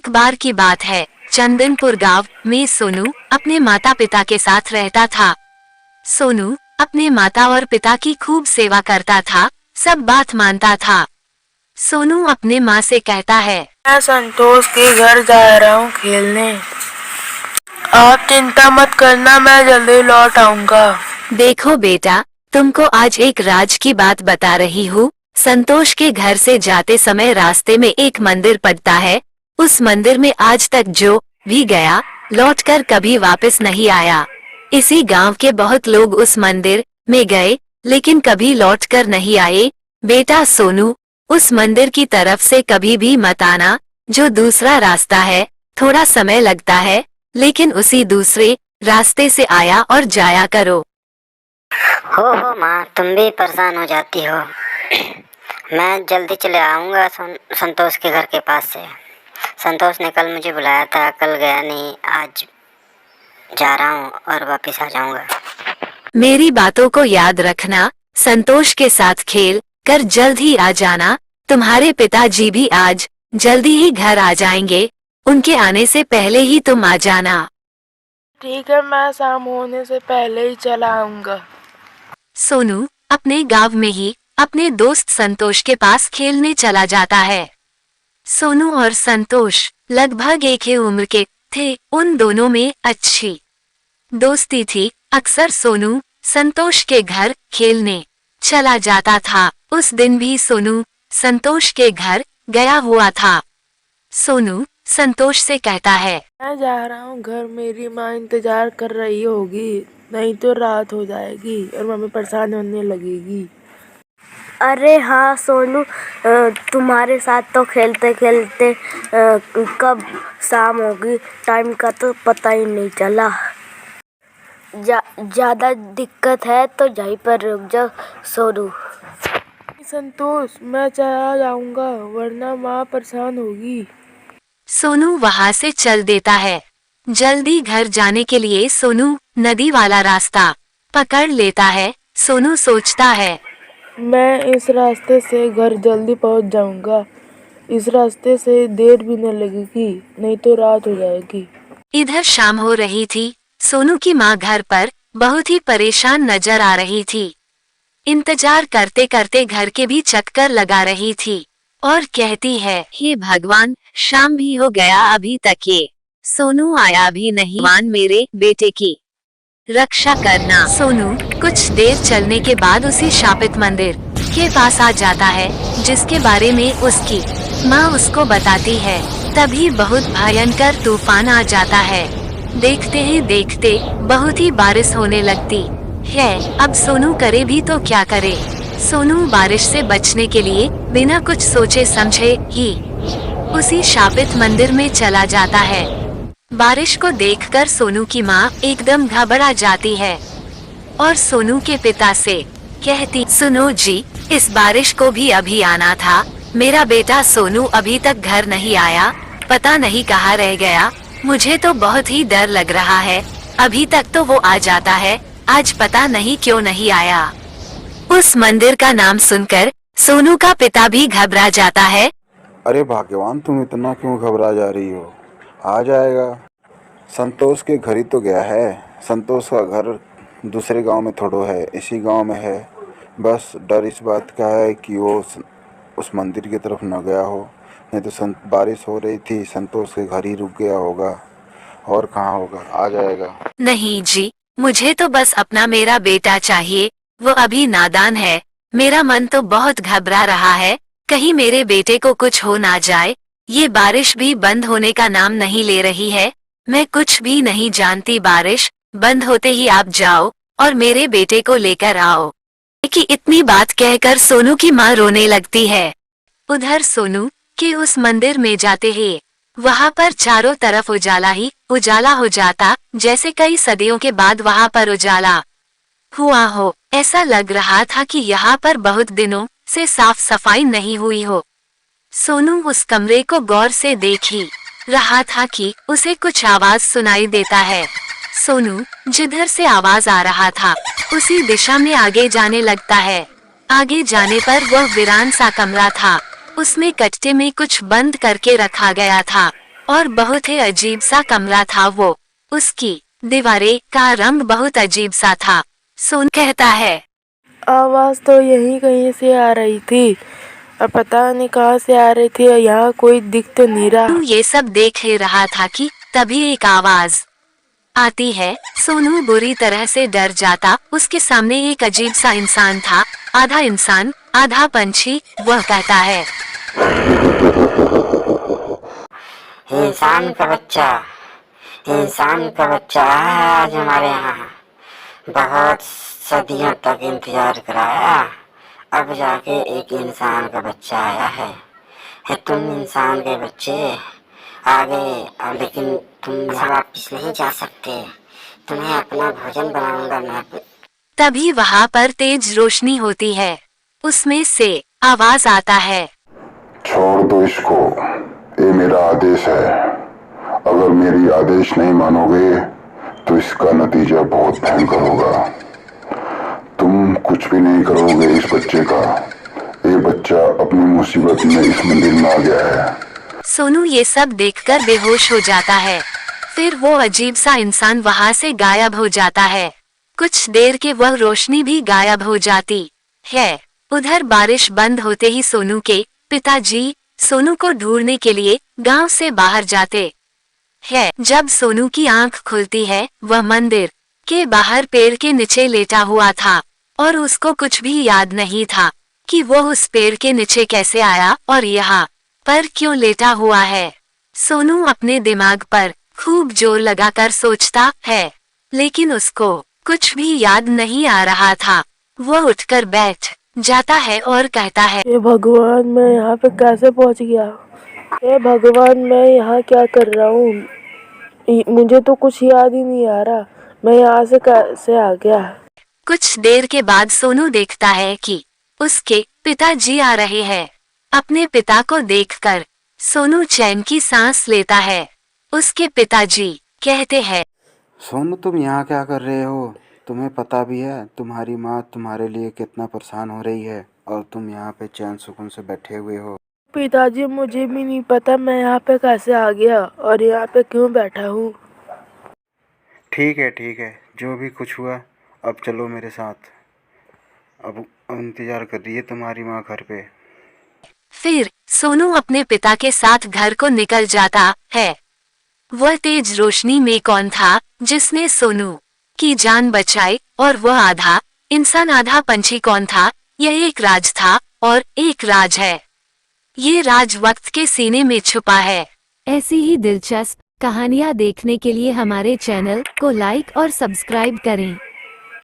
एक बार की बात है, चंदनपुर गांव में सोनू अपने माता पिता के साथ रहता था। सोनू अपने माता और पिता की खूब सेवा करता था, सब बात मानता था। सोनू अपने माँ से कहता है, मैं संतोष के घर जा रहा हूँ खेलने। आप चिंता मत करना, मैं जल्दी लौट आऊंगा। देखो बेटा, तुमको आज एक राज की बात बता रही हूँ। संतोष के घर से जाते समय रास्ते में एक मंदिर पड़ता है। उस मंदिर में आज तक जो भी गया लौटकर कभी वापस नहीं आया। इसी गांव के बहुत लोग उस मंदिर में गए लेकिन कभी लौटकर नहीं आए। बेटा सोनू, उस मंदिर की तरफ से कभी भी मत आना। जो दूसरा रास्ता है, थोड़ा समय लगता है लेकिन उसी दूसरे रास्ते से आया और जाया करो। हो माँ, तुम भी परेशान हो जाती हो। मैं जल्दी चले आऊँगा संतोष के घर के पास से। संतोष ने कल मुझे बुलाया था, कल गया नहीं, आज जा रहा हूँ और वापस आ जाऊँगा। मेरी बातों को याद रखना, संतोष के साथ खेल कर जल्द ही आ जाना। तुम्हारे पिताजी भी आज जल्दी ही घर आ जाएंगे, उनके आने से पहले ही तुम आ जाना। ठीक है, मैं शाम होने से पहले ही चला आऊंगा। सोनू अपने गांव में ही अपने दोस्त संतोष के पास खेलने चला जाता है। सोनू और संतोष लगभग एक ही उम्र के थे। उन दोनों में अच्छी दोस्ती थी। अक्सर सोनू संतोष के घर खेलने चला जाता था। उस दिन भी सोनू संतोष के घर गया हुआ था। सोनू संतोष से कहता है, मैं जा रहा हूँ घर, मेरी माँ इंतजार कर रही होगी, नहीं तो रात हो जाएगी और मम्मी परेशान होने लगेगी। अरे हाँ सोनू, तुम्हारे साथ तो खेलते खेलते कब शाम होगी, टाइम का तो पता ही नहीं चला। ज़्यादा दिक्कत है तो यहीं पर रुक जाओ सोनू। संतोष, मैं चला जाऊंगा वरना माँ परेशान होगी। सोनू वहां से चल देता है। जल्दी घर जाने के लिए सोनू नदी वाला रास्ता पकड़ लेता है। सोनू सोचता है, मैं इस रास्ते से घर जल्दी पहुंच जाऊंगा, इस रास्ते से देर भी न लगेगी, नहीं तो रात हो जाएगी। इधर शाम हो रही थी। सोनू की माँ घर पर बहुत ही परेशान नजर आ रही थी। इंतजार करते करते घर के भी चक्कर लगा रही थी और कहती है, हे भगवान, शाम भी हो गया, अभी तक ये सोनू आया भी नहीं। भगवान, मेरे बेटे की रक्षा करना। सोनू कुछ देर चलने के बाद उसी शापित मंदिर के पास आ जाता है जिसके बारे में उसकी माँ उसको बताती है। तभी बहुत भयंकर तूफान आ जाता है। देखते ही देखते बहुत ही बारिश होने लगती है। अब सोनू करे भी तो क्या करे। सोनू बारिश से बचने के लिए बिना कुछ सोचे समझे ही उसी शापित मंदिर में चला जाता है। बारिश को देखकर सोनू की माँ एकदम घबरा जाती है और सोनू के पिता से कहती, सुनो जी, इस बारिश को भी अभी आना था। मेरा बेटा सोनू अभी तक घर नहीं आया, पता नहीं कहाँ रह गया। मुझे तो बहुत ही डर लग रहा है। अभी तक तो वो आ जाता है, आज पता नहीं क्यों नहीं आया। उस मंदिर का नाम सुनकर सोनू का पिता भी घबरा जाता है। अरे भाग्यवान, तुम इतना क्यों घबरा जा रही हो? आ जाएगा। संतोष के घर ही तो गया है। संतोष का घर दूसरे गांव में थोड़ो है, इसी गांव में है। बस डर इस बात का है कि वो उस मंदिर की तरफ न गया हो, नहीं तो बारिश हो रही थी, संतोष के घर ही रुक गया होगा। और कहाँ होगा, आ जाएगा। नहीं जी, मुझे तो बस अपना मेरा बेटा चाहिए। वो अभी नादान है। मेरा मन तो बहुत घबरा रहा है, कहीं मेरे बेटे को कुछ हो ना जाए। ये बारिश भी बंद होने का नाम नहीं ले रही है। मैं कुछ भी नहीं जानती। बारिश बंद होते ही आप जाओ और मेरे बेटे को लेकर आओ। कि इतनी बात कहकर सोनू की माँ रोने लगती है। उधर सोनू के उस मंदिर में जाते ही वहाँ पर चारों तरफ उजाला ही उजाला हो जाता, जैसे कई सदियों के बाद वहाँ पर उजाला हुआ हो। ऐसा लग रहा था कि यहाँ पर बहुत दिनों से साफ सफाई नहीं हुई हो। सोनू उस कमरे को गौर से देख ही रहा था कि उसे कुछ आवाज सुनाई देता है। सोनू जिधर से आवाज आ रहा था उसी दिशा में आगे जाने लगता है। आगे जाने पर वह वीरान सा कमरा था। उसमें कट्टे में कुछ बंद करके रखा गया था। और बहुत ही अजीब सा कमरा था वो। उसकी दीवारें का रंग बहुत अजीब सा था। सोनू कहता है, आवाज तो यहीं कहीं से आ रही थी और पता नहीं कहाँ से आ रही थी और यहाँ कोई दिख तो नहीं रहा। सोनू ये सब देख ही रहा था कि तभी एक आवाज आती है। सोनू बुरी तरह से डर जाता। उसके सामने एक अजीब सा इंसान था, आधा इंसान आधा पंछी। वह कहता है, इंसान का बच्चा है आज हमारे यहाँ। बहुत सदियों तक इंतजार कराया, अब जाके एक इंसान का बच्चा आया है। तुम इंसान के बच्चे आ गए, अब लेकिन तुम वापस नहीं जा सकते। तुम्हें अपना भोजन बनाऊंगा मैं। तभी वहाँ पर तेज रोशनी होती है। उसमें से आवाज आता है, छोड़ दो इसको, ये मेरा आदेश है। अगर मेरी आदेश नहीं मानोगे तो इसका नतीजा बहुत भयंकर होगा। तुम कुछ भी नहीं करोगे इस बच्चे का। ये बच्चा अपनी मुसीबत में इस मंदिर में आ गया है। सोनू ये सब देखकर बेहोश हो जाता है। फिर वो अजीब सा इंसान वहाँ से गायब हो जाता है। कुछ देर के वह रोशनी भी गायब हो जाती है। उधर बारिश बंद होते ही सोनू के पिताजी सोनू को ढूंढने के लिए गांव से बाहर जाते हैं। जब सोनू की आंख खुलती है, वह मंदिर के बाहर पेड़ के नीचे लेटा हुआ था और उसको कुछ भी याद नहीं था कि वो उस पेड़ के नीचे कैसे आया और यहाँ पर क्यों लेटा हुआ है। सोनू अपने दिमाग पर खूब जोर लगाकर सोचता है, लेकिन उसको कुछ भी याद नहीं आ रहा था। वो उठकर बैठ जाता है और कहता है, हे भगवान, मैं यहाँ पे कैसे पहुँच गया? हे भगवान, मैं यहाँ क्या कर रहा हूँ? मुझे तो कुछ याद ही नहीं आ रहा, मैं यहाँ से कैसे आ गया? कुछ देर के बाद सोनू देखता है कि उसके पिताजी आ रहे हैं। अपने पिता को देखकर सोनू चैन की सांस लेता है। उसके पिताजी कहते हैं, सोनू, तुम यहाँ क्या कर रहे हो? तुम्हें पता भी है तुम्हारी माँ तुम्हारे लिए कितना परेशान हो रही है और तुम यहाँ पे चैन सुकून से बैठे हुए हो। पिताजी, मुझे भी नहीं पता मैं यहाँ पे कैसे आ गया और यहाँ पे क्यों बैठा हूँ। ठीक है, जो भी कुछ हुआ अब चलो मेरे साथ। अब इंतजार कर रही है तुम्हारी माँ घर पे। फिर सोनू अपने पिता के साथ घर को निकल जाता है। वह तेज रोशनी में कौन था जिसने सोनू की जान बचाई और वह आधा इंसान आधा पंछी कौन था? यह एक राज था और एक राज है। ये राज वक्त के सीने में छुपा है। ऐसी ही दिलचस्प कहानियाँ देखने के लिए हमारे चैनल को लाइक और सब्सक्राइब करें।